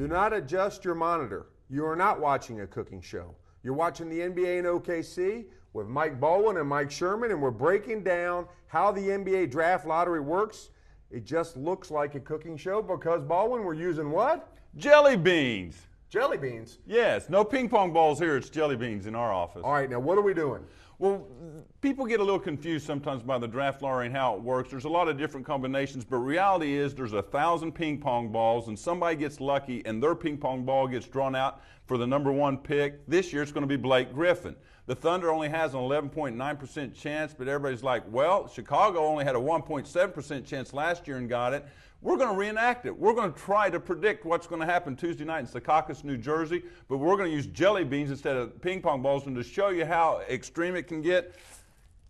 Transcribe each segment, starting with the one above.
Do not adjust your monitor. You are not watching a cooking show. You're watching the NBA in OKC with Mike Baldwin and Mike Sherman, and we're breaking down how the NBA draft lottery works. It just looks like a cooking show because, Baldwin, we're using what? Jelly beans. Jelly beans? Yes, no ping pong balls here. It's jelly beans in our office. All right, now what are we doing? Well, people get a little confused sometimes by the draft lottery and how it works. There's a lot of different combinations, but reality is there's 1,000 ping pong balls, and somebody gets lucky and their ping pong ball gets drawn out for the number one pick. This year it's going to be Blake Griffin. The Thunder only has an 11.9% chance, but everybody's like, well, Chicago only had a 1.7% chance last year and got it. We're going to reenact it. We're going to try to predict what's going to happen Tuesday night in Secaucus, New Jersey, but we're going to use jelly beans instead of ping pong balls. And to show you how extreme it can get,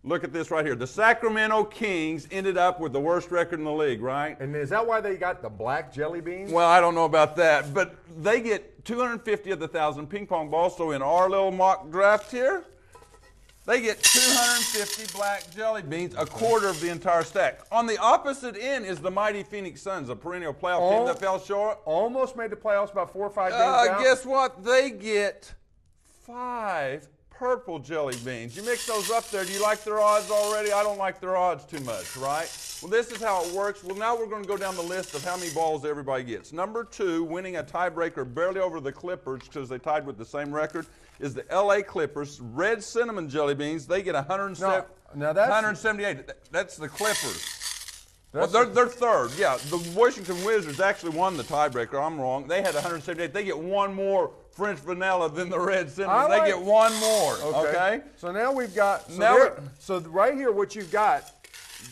look at this right here. The Sacramento Kings ended up with the worst record in the league, right? And is that why they got the black jelly beans? Well, I don't know about that, but they get 250 of the 1,000 ping pong balls. So in our little mock draft here, they get 250 black jelly beans, a quarter of the entire stack. On the opposite end is the mighty Phoenix Suns, a perennial playoff team that fell short. Almost made the playoffs about 4 or 5 games out. Guess what? They get 5 purple jelly beans. You mix those up there. Do you like their odds already? I don't like their odds too much, right? Well, this is how it works. Well, now we're going to go down the list of how many balls everybody gets. Number 2, winning a tiebreaker barely over the Clippers because they tied with the same record, is the L.A. Clippers. Red cinnamon jelly beans, they get 178. That's the Clippers. Well, they're third. Yeah, the Washington Wizards actually won the tiebreaker. I'm wrong. They had 178. They get one more French vanilla than the red cinnamon. They get one more. Okay. So now we've got. So right here, what you've got,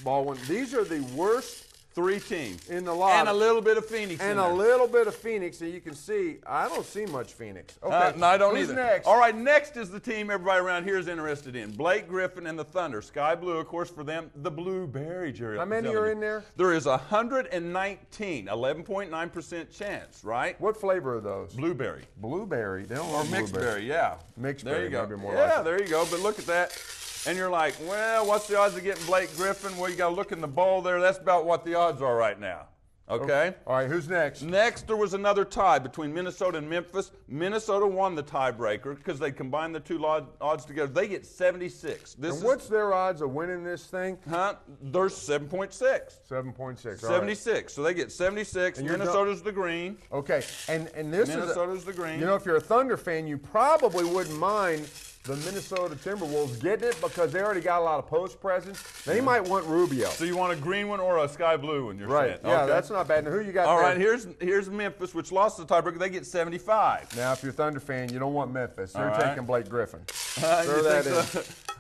Baldwin. These are the worst 3 teams in the lot, and a little bit of Phoenix. And a little bit of Phoenix, and you can see I don't see much Phoenix. Okay. No, I don't Who's either. Next? All right, next is the team everybody around here is interested in. Blake Griffin and the Thunder. Sky blue, of course, for them. The blueberry jelly. How many are in there? There is 119, 11.9% chance, right? What flavor are those? Blueberry. Blueberry. They don't or mixed berry, yeah. Mixed there berry. You go. Maybe more yeah, like there you go. But look at that. And you're like, well, what's the odds of getting Blake Griffin? Well, you got to look in the bowl there. That's about what the odds are right now. Okay? All right, who's next? Next, there was another tie between Minnesota and Memphis. Minnesota won the tiebreaker because they combined the two odds together. They get 76. What's their odds of winning this thing? There's 7.6. 7.6. 76. Right. So they get 76. Minnesota's the green. Okay, and this Minnesota's the green. You know, if you're a Thunder fan, you probably wouldn't mind the Minnesota Timberwolves getting it because they already got a lot of post presence. They might want Rubio. So you want a green one or a sky blue one? You're right. saying? Yeah, that's not bad. Now, who you got? All there? right. Here's Memphis, which lost the tiebreaker. They get 75. Now, if you're a Thunder fan, you don't want Memphis. They're taking Blake Griffin. Throw that in.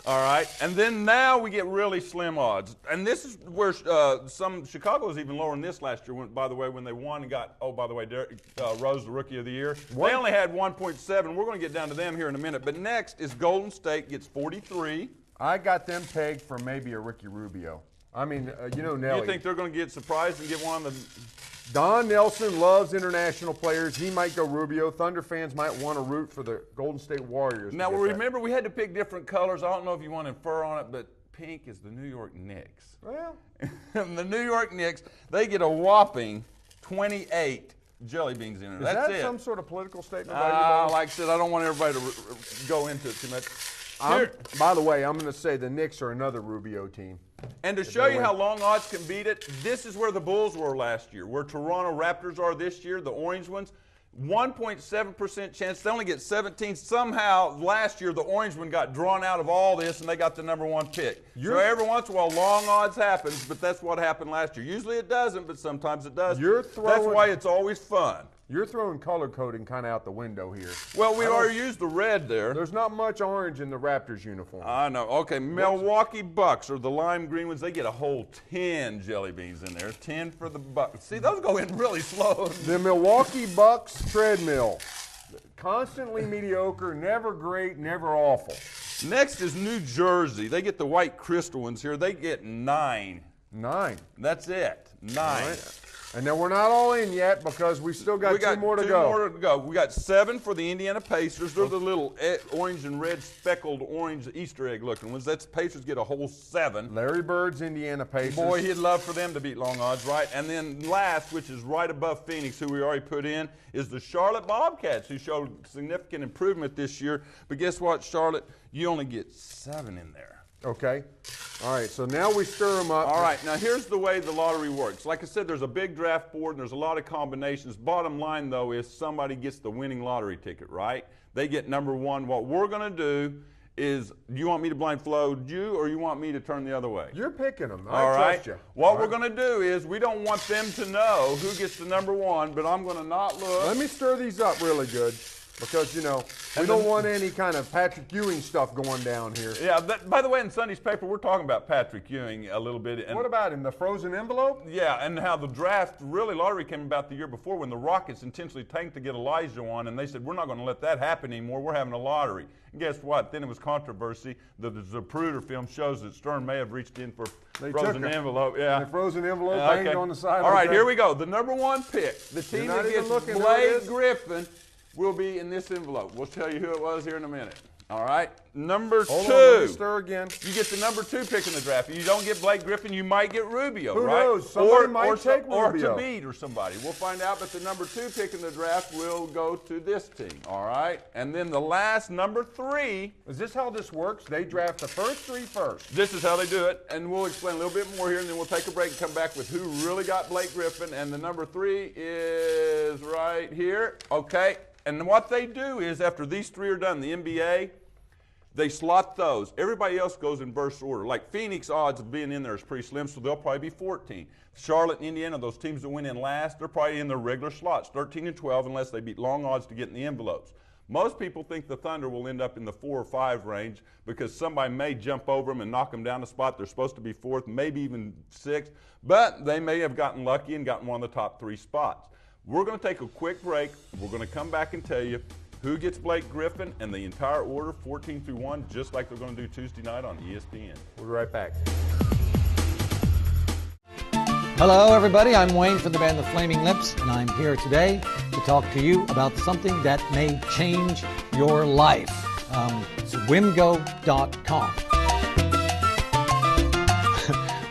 All right. And then now we get really slim odds. And this is where Chicago was even lower than this last year, by the way, when they won and got, Derrick Rose, the Rookie of the Year. They only had 1.7. We're going to get down to them here in a minute. But next is Golden State gets 43. I got them pegged for maybe a Ricky Rubio. I mean, Nelly. You think they're going to get surprised and get one of the... Don Nelson loves international players. He might go Rubio. Thunder fans might want to root for the Golden State Warriors. Now, remember, we had to pick different colors. I don't know if you want to infer on it, but pink is the New York Knicks. Well, the New York Knicks, they get a whopping 28 jelly beans in it. That's it. Is that some sort of political statement? Like I said, I don't want everybody to go into it too much. By the way, I'm going to say the Knicks are another Rubio team. And to show you how long odds can beat it, this is where the Bulls were last year, where Toronto Raptors are this year, the orange ones. 1.7% chance. They only get 17. Somehow, last year, the orange one got drawn out of all this, and they got the number 1 pick. So every once in a while, long odds happens, but that's what happened last year. Usually it doesn't, but sometimes it does. That's why it's always fun. You're throwing color coding kind of out the window here. Well, we already used the red there. There's not much orange in the Raptors uniform. I know. Okay, Milwaukee Bucks are the lime green ones. They get a whole 10 jelly beans in there. 10 for the Bucks. See, those go in really slow. The Milwaukee Bucks treadmill. Constantly mediocre, never great, never awful. Next is New Jersey. They get the white crystal ones here. They get 9. 9. That's it. 9. Right. And then we're not all in yet because we still got two more to go. We got 7 for the Indiana Pacers. They're the little orange and red speckled orange Easter egg looking ones. That's Pacers get a whole 7. Larry Bird's Indiana Pacers. Boy, he'd love for them to beat long odds, right? And then last, which is right above Phoenix, who we already put in, is the Charlotte Bobcats, who showed significant improvement this year. But guess what, Charlotte? You only get 7 in there. Okay. All right, so now we stir them up. All right, now here's the way the lottery works. Like I said, there's a big draft board and there's a lot of combinations. Bottom line, though, is somebody gets the winning lottery ticket, right? They get number 1. What we're going to do is, do you want me to blindfold you or you want me to turn the other way? You're picking them. All I right. trust you. What we're going to do is, we don't want them to know who gets the number 1, but I'm going to not look. Let me stir these up really good. Because, you know, we don't want any kind of Patrick Ewing stuff going down here. Yeah, by the way, in Sunday's paper, we're talking about Patrick Ewing a little bit. And what about him, the frozen envelope? Yeah, and how the draft, really, lottery came about the year before when the Rockets intentionally tanked to get Elijah on, and they said, we're not going to let that happen anymore. We're having a lottery. And guess what? Then it was controversy. The Zapruder film shows that Stern may have reached in for frozen envelope. Yeah, the frozen envelope banged on the side. All right, here we go. The number 1 pick, the team that gets Blake Griffin, will be in this envelope. We'll tell you who it was here in a minute. All right? Number 2. Hold on, let me stir again. You get the number 2 pick in the draft. If you don't get Blake Griffin, you might get Rubio, Who right? knows? Somebody might take Rubio. Or Thabit or somebody. We'll find out, but the number 2 pick in the draft will go to this team. All right? And then the last, number 3. Is this how this works? They draft the first 3 first. This is how they do it, and we'll explain a little bit more here, and then we'll take a break and come back with who really got Blake Griffin. And the number 3 is right here. Okay? And what they do is, after these 3 are done, the NBA, they slot those. Everybody else goes in burst order. Like Phoenix, odds of being in there is pretty slim, so they'll probably be 14. Charlotte and Indiana, those teams that went in last, they're probably in their regular slots, 13 and 12, unless they beat long odds to get in the envelopes. Most people think the Thunder will end up in the 4 or 5 range because somebody may jump over them and knock them down a spot. They're supposed to be 4th, maybe even 6th, but they may have gotten lucky and gotten one of the top 3 spots. We're going to take a quick break. We're going to come back and tell you who gets Blake Griffin and the entire order, 14 through 1, just like they're going to do Tuesday night on ESPN. We'll be right back. Hello, everybody. I'm Wayne from the band The Flaming Lips, and I'm here today to talk to you about something that may change your life. It's Wimgo.com.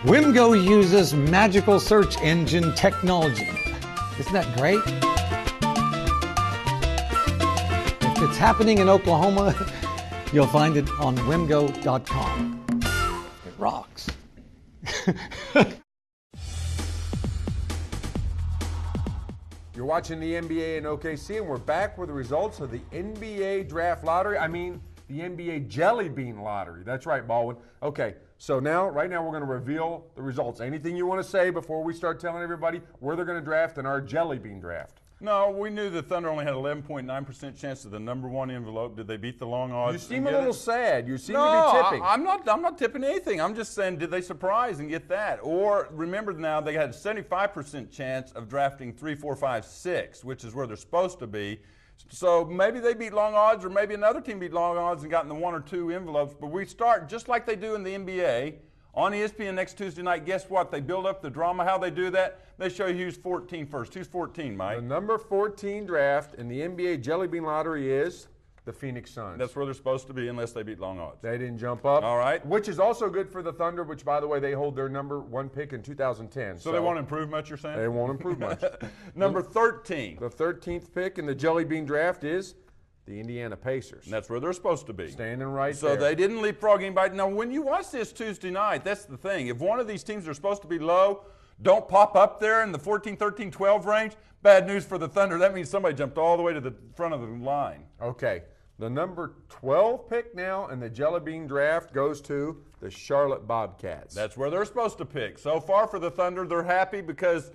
Wimgo uses magical search engine technology. Isn't that great? If it's happening in Oklahoma, you'll find it on Wimgo.com. It rocks. You're watching the NBA in OKC, and we're back with the results of the NBA Draft Lottery. I mean, the NBA Jelly Bean Lottery. That's right, Baldwin. Okay, so right now we're going to reveal the results. Anything you want to say before we start telling everybody where they're going to draft in our Jelly Bean draft? No, we knew the Thunder only had 11.9% chance of the number 1 envelope. Did they beat the long odds? You seem a little sad. You seem to No, be tipping. I'm not tipping anything. I'm just saying, did they surprise and get that? Or remember now, they had a 75% chance of drafting 3, 4, 5, 6, which is where they're supposed to be. So maybe they beat long odds, or maybe another team beat long odds and got in the 1 or 2 envelopes. But we start just like they do in the NBA. On ESPN next Tuesday night, guess what? They build up the drama. How they do that? They show you who's 14 first. Who's 14, Mike? The number 14 draft in the NBA Jelly Bean Lottery is the Phoenix Suns. That's where they're supposed to be unless they beat long odds. They didn't jump up. All right. Which is also good for the Thunder, which, by the way, they hold their number 1 pick in 2010. So they won't improve much, you're saying? They won't improve much. Number 13. The 13th pick in the Jelly Bean draft is the Indiana Pacers. And that's where they're supposed to be. Standing right so there. So they didn't leapfrog anybody. Now, when you watch this Tuesday night, that's the thing. If one of these teams are supposed to be low, don't pop up there in the 14, 13, 12 range, bad news for the Thunder. That means somebody jumped all the way to the front of the line. Okay. The number 12 pick now in the Jelly Bean draft goes to the Charlotte Bobcats. That's where they're supposed to pick. So far for the Thunder, they're happy because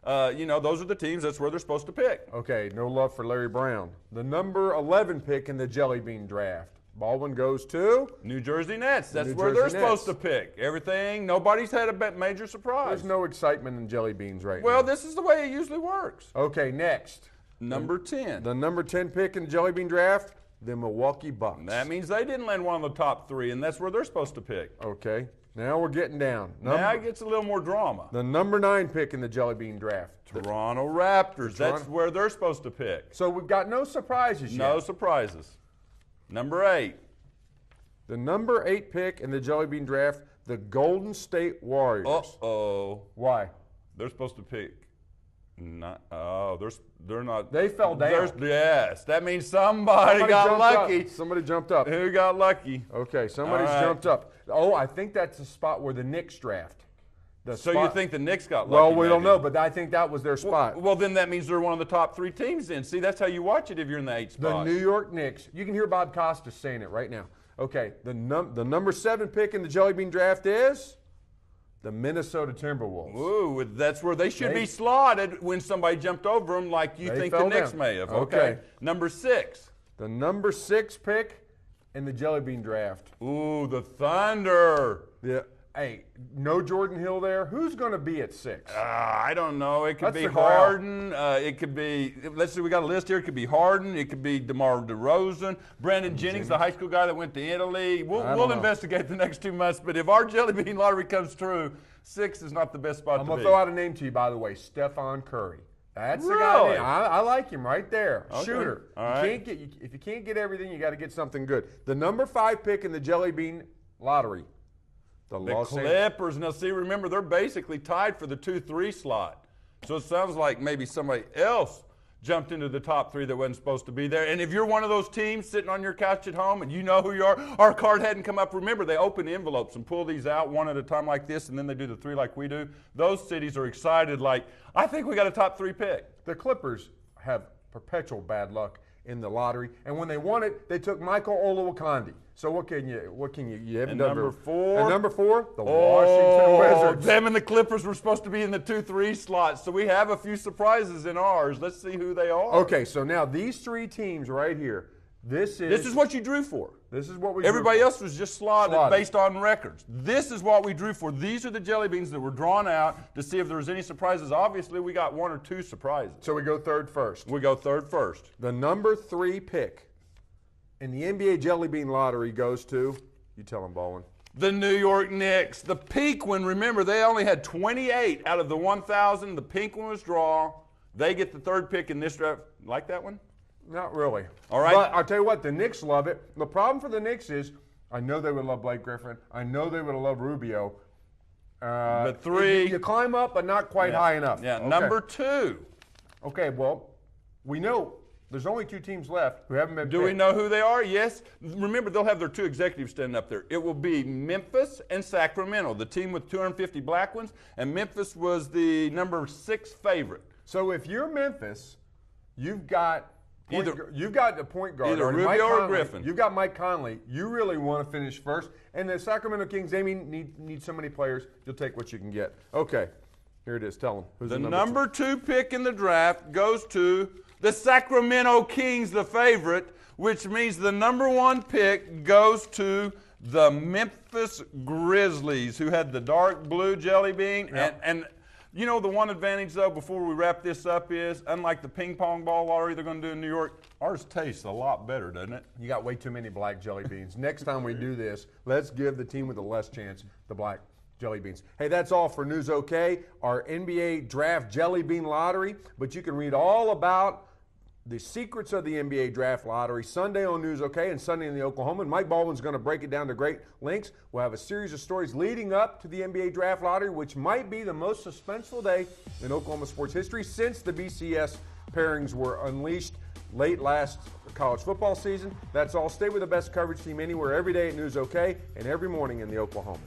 those are the teams. That's where they're supposed to pick. Okay, no love for Larry Brown. The number 11 pick in the Jelly Bean draft. Baldwin goes to New Jersey Nets. That's New where Jersey they're supposed Nets. to pick. Everything. Nobody's had a major surprise. There's no excitement in Jelly Beans right now. Well, this is the way it usually works. Okay, next. Number 10. The number 10 pick in the Jelly Bean draft, the Milwaukee Bucks. That means they didn't land one of the top 3, and that's where they're supposed to pick. Okay. Now we're getting down. Now it gets a little more drama. The number 9 pick in the Jelly Bean draft. Toronto Raptors. That's where they're supposed to pick. So we've got no surprises yet. No surprises. Number 8. The number 8 pick in the Jelly Bean draft, the Golden State Warriors. Uh-oh. Why? They're supposed to pick. They're not. They fell down. Yes, that means somebody got lucky. Up. Somebody jumped up. Who got lucky? Okay, somebody's jumped up. Oh, I think that's the spot where the Knicks draft. You think the Knicks got lucky? Well, we don't know, but I think that was their spot. Well, then that means they're one of the top 3 teams then. See, that's how you watch it if you're in the 8th spot. The New York Knicks. You can hear Bob Costas saying it right now. Okay, the number 7 pick in the Jelly Bean draft is the Minnesota Timberwolves. Ooh, that's where they should be slotted when somebody jumped over them like you think the Knicks may have. Okay. Number 6. The number 6 pick in the Jelly Bean draft. Ooh, the Thunder. Yeah. Hey, no Jordan Hill there. Who's going to be at 6? I don't know. It could be Harden. It could be, let's see, we got a list here. It could be Harden. It could be DeMar DeRozan. Brandon Jennings, the high school guy that went to Italy. We'll investigate the next 2 months. But if our Jelly Bean lottery comes true, 6 is not the best spot to be. I'm going to throw out a name to you, by the way, Stephon Curry. That's the guy. I like him right there. Okay. Shooter. All right. If you can't get everything, you got to get something good. The number 5 pick in the Jelly Bean lottery. The Clippers. Now, see, remember, they're basically tied for the 2-3 slot. So it sounds like maybe somebody else jumped into the top 3 that wasn't supposed to be there. And if you're one of those teams sitting on your couch at home and you know who you are, our card hadn't come up. Remember, they open envelopes and pull these out one at a time like this, and then they do the 3 like we do. Those cities are excited like, I think we got a top 3 pick. The Clippers have perpetual bad luck in the lottery, and when they won it, they took Michael Olowokandi. So what can you haven't done? Number 4. And number 4, the Washington Wizards. Them and the Clippers were supposed to be in the 2-3 slot, so we have a few surprises in ours. Let's see who they are. Okay, so now these 3 teams right here. This is what you drew for. This is what we. Everybody else was just slotted based on records. This is what we drew for. These are the Jelly Beans that were drawn out to see if there was any surprises. Obviously, we got 1 or 2 surprises. So we go third first. We go third first. The number 3 pick in the NBA Jelly Bean lottery goes to, you tell them, Baldwin. The New York Knicks. The pink one, remember, they only had 28 out of the 1,000. The pink one was draw. They get the 3rd pick in this draft. Like that one? Not really. All right. But I'll tell you what, the Knicks love it. The problem for the Knicks is, I know they would love Blake Griffin. I know they would love Rubio. But 3. You climb up, but not quite high enough. Yeah, okay. Number 2. Okay, well, we know there's only 2 teams left who haven't been picked. Do we know who they are? Yes. Remember, they'll have their 2 executives standing up there. It will be Memphis and Sacramento, the team with 250 black ones, and Memphis was the number 6 favorite. So if you're Memphis, you've got a point guard. Either Rubio or Griffin. You've got Mike Conley. You really want to finish first. And the Sacramento Kings, they need so many players, you'll take what you can get. Okay, here it is. Tell them. Who's the number 2 pick in the draft goes to the Sacramento Kings, the favorite, which means the number 1 pick goes to the Memphis Grizzlies, who had the dark blue Jelly Bean. Yep. And you know, the one advantage, though, before we wrap this up is, unlike the ping pong ball lottery they're going to do in New York, ours tastes a lot better, doesn't it? You got way too many black jelly beans. Next time we do this, let's give the team with the less chance the black jelly beans. Hey, that's all for News OK, our NBA Draft Jelly Bean Lottery. But you can read all about the secrets of the NBA Draft Lottery Sunday on News OK and Sunday in the Oklahoman. Mike Baldwin's going to break it down to great lengths. We'll have a series of stories leading up to the NBA Draft Lottery, which might be the most suspenseful day in Oklahoma sports history since the BCS pairings were unleashed late last college football season. That's all. Stay with the best coverage team anywhere, every day at News OK and every morning in the Oklahoman.